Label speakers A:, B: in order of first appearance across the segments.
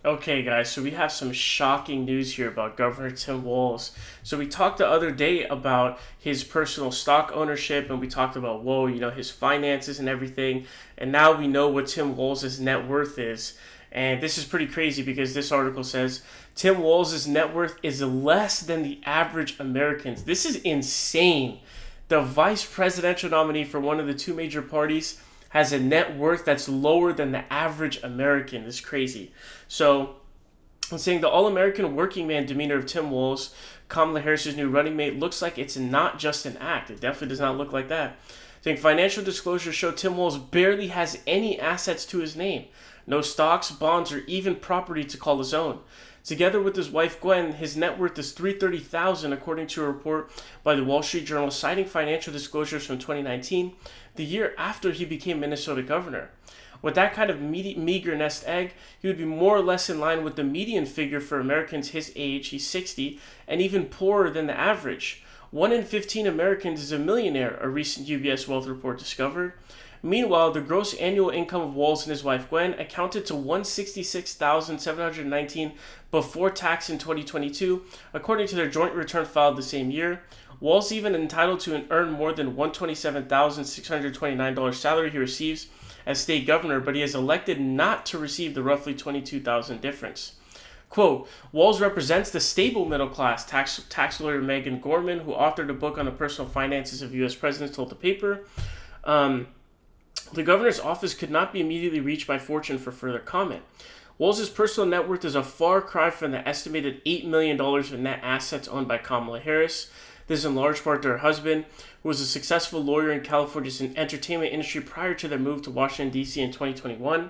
A: Okay, guys, so we have some shocking news here about Governor Tim Walz. So we talked the other day about his personal stock ownership, and we talked about, whoa, his finances and everything. And now we know what Tim Walz's net worth is. And this is pretty crazy because this article says Tim Walz's net worth is less than the average American's. This is insane. The vice presidential nominee for one of the two major parties has a net worth that's lower than the average American. It's crazy. So I'm saying the all-American working man demeanor of Tim Walz, Kamala Harris's new running mate, looks like it's not just an act. It definitely does not look like that. Saying financial disclosures show Tim Walz barely has any assets to his name. No stocks, bonds, or even property to call his own. Together with his wife Gwen, his net worth is $330,000, according to a report by the Wall Street Journal citing financial disclosures from 2019, the year after he became Minnesota governor. With that kind of meager nest egg, he would be more or less in line with the median figure for Americans his age, he's 60, and even poorer than the average. 1 in 15 Americans is a millionaire, a recent UBS Wealth report discovered. Meanwhile, the gross annual income of Walz and his wife Gwen accounted to $166,719 before tax in 2022, according to their joint return filed the same year. Walz even entitled to earn more than $127,629 salary he receives as state governor, but he has elected not to receive the roughly $22,000 difference. Quote, Walz represents the stable middle class, tax lawyer Megan Gorman, who authored a book on the personal finances of U.S. presidents, told the paper. The governor's office could not be immediately reached by Fortune for further comment. Walz's personal net worth is a far cry from the estimated $8 million in net assets owned by Kamala Harris. This is in large part to her husband, who was a successful lawyer in California's entertainment industry prior to their move to Washington, D.C. in 2021.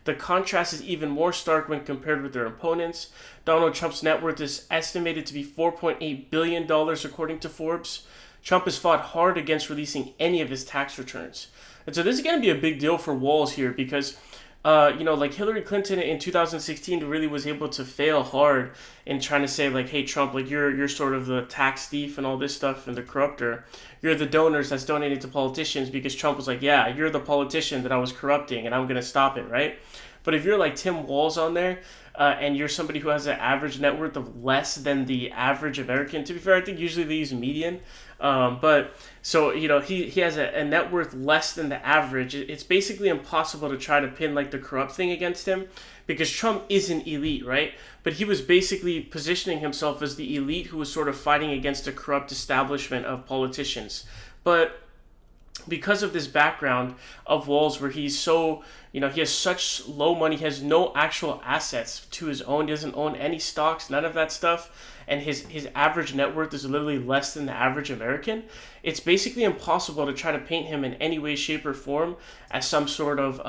A: The contrast is even more stark when compared with their opponents. Donald Trump's net worth is estimated to be $4.8 billion, according to Forbes. Trump has fought hard against releasing any of his tax returns. And so this is going to be a big deal for Walz here because, like Hillary Clinton in 2016 really was able to fail hard in trying to say, like, hey, Trump, like, you're sort of the tax thief and all this stuff and the corrupter. You're the donors that's donating to politicians, because Trump was like, yeah, you're the politician that I was corrupting and I'm going to stop it, right? But if you're like Tim Walz on there, and you're somebody who has an average net worth of less than the average American, to be fair, I think usually they use median. But so, he has a net worth less than the average. It's basically impossible to try to pin like the corrupt thing against him because Trump isn't elite, right? But he was basically positioning himself as the elite who was sort of fighting against a corrupt establishment of politicians. But because of this background of Walz where he's so, he has such low money, he has no actual assets to his own, he doesn't own any stocks, none of that stuff, and his average net worth is literally less than the average American, it's basically impossible to try to paint him in any way, shape, or form as some sort of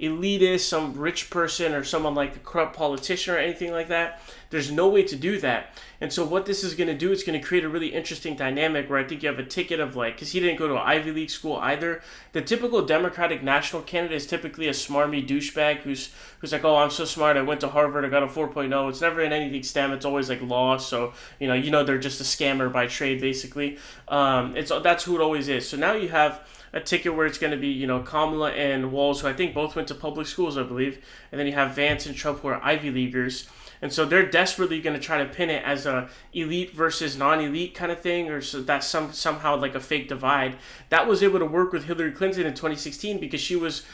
A: elitist, some rich person, or someone like a corrupt politician or anything like that. There's no way to do that. And so what this is going to do, it's going to create a really interesting dynamic where I think you have a ticket of like, because he didn't go to an Ivy League school either. The typical Democratic national candidate is typically a smarmy douchebag who's like, oh, I'm so smart, I went to Harvard, I got a 4.0. It's never in anything STEM, it's always like law. So, they're just a scammer by trade, basically. That's who it always is. So now you have a ticket where it's going to be, Kamala and Walz, who I think both went to public schools, I believe. And then you have Vance and Trump, who are Ivy Leaguers. And so they're desperately going to try to pin it as a elite versus non-elite kind of thing, or so that's somehow like a fake divide. That was able to work with Hillary Clinton in 2016 because she was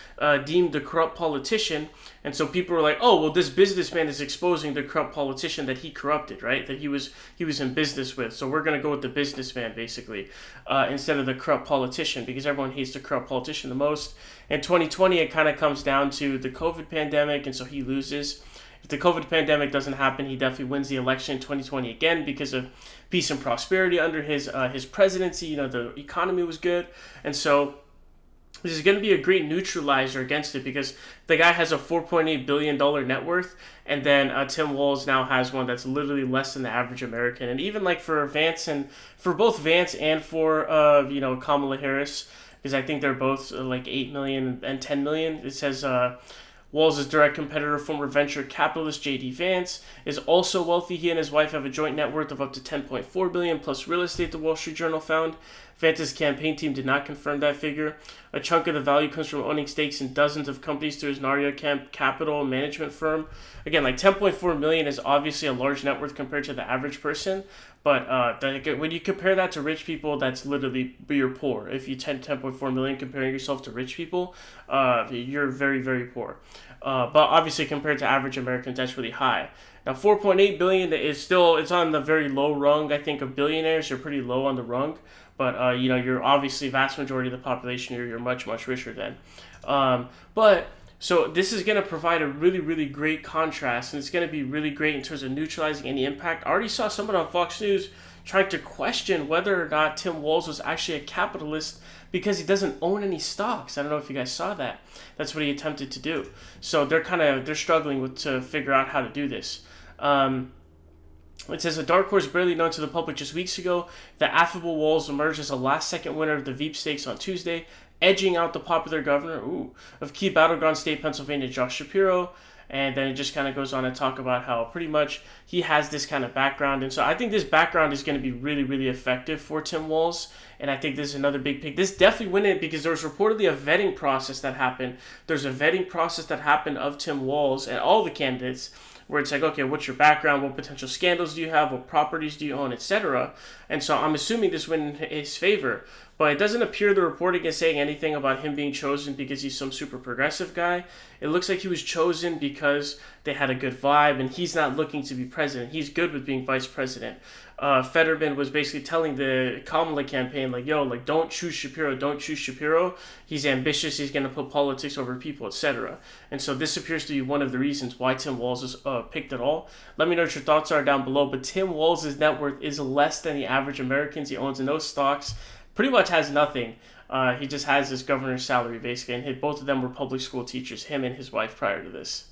A: deemed a corrupt politician. And so people were like, oh, well, this businessman is exposing the corrupt politician that he corrupted, right? That he was in business with. So we're going to go with the businessman, basically, instead of the corrupt politician, because everyone hates the corrupt politician the most. In 2020, it kind of comes down to the COVID pandemic, and so he loses. If the COVID pandemic doesn't happen, he definitely wins the election in 2020 again because of peace and prosperity under his presidency. The economy was good. And so this is going to be a great neutralizer against it because the guy has a $4.8 billion net worth, and then Tim Walz now has one that's literally less than the average American. And even like for Vance and for both Vance and for Kamala Harris, because I think they're both like 8 million and 10 million, it says Walz's direct competitor, former venture capitalist J.D. Vance, is also wealthy. He and his wife have a joint net worth of up to $10.4 billion plus real estate, the Wall Street Journal found. Vance's campaign team did not confirm that figure. A chunk of the value comes from owning stakes in dozens of companies through his Narya capital management firm. Again, like $10.4 million is obviously a large net worth compared to the average person, but when you compare that to rich people, that's literally, you're poor. If you tend $10.4 million comparing yourself to rich people, you're very, very poor. But obviously compared to average Americans, that's really high. Now, 4.8 billion is still, it's on the very low rung, I think, of billionaires. You're pretty low on the rung, but you're obviously vast majority of the population. You're much, much richer than. So this is going to provide a really, really great contrast, and it's going to be really great in terms of neutralizing any impact. I already saw someone on Fox News trying to question whether or not Tim Walz was actually a capitalist because he doesn't own any stocks. I don't know if you guys saw that. That's what he attempted to do. So they're struggling to figure out how to do this. It says a dark horse barely known to the public just weeks ago. The affable Walz emerged as a last-second winner of the Veep Stakes on Tuesday, edging out the popular governor of key battleground state Pennsylvania, Josh Shapiro. And then it just kind of goes on to talk about how pretty much he has this kind of background. And so I think this background is going to be really, really effective for Tim Walz. And I think this is another big pick. This definitely went in because there was reportedly a vetting process that happened. There's a vetting process that happened of Tim Walz and all the candidates, where it's like, okay, what's your background? What potential scandals do you have? What properties do you own, etc.? And so I'm assuming this went in his favor. But it doesn't appear the reporting is saying anything about him being chosen because he's some super progressive guy. It looks like he was chosen because they had a good vibe, and he's not looking to be president. He's good with being vice president. Fetterman was basically telling the Kamala campaign, like, yo, like, don't choose Shapiro, don't choose Shapiro. He's ambitious, he's going to put politics over people, etc. And so this appears to be one of the reasons why Tim Walz is picked at all. Let me know what your thoughts are down below. But Tim Walz's net worth is less than the average American's. He owns no stocks, pretty much has nothing. He just has his governor's salary, basically. And both of them were public school teachers, him and his wife, prior to this.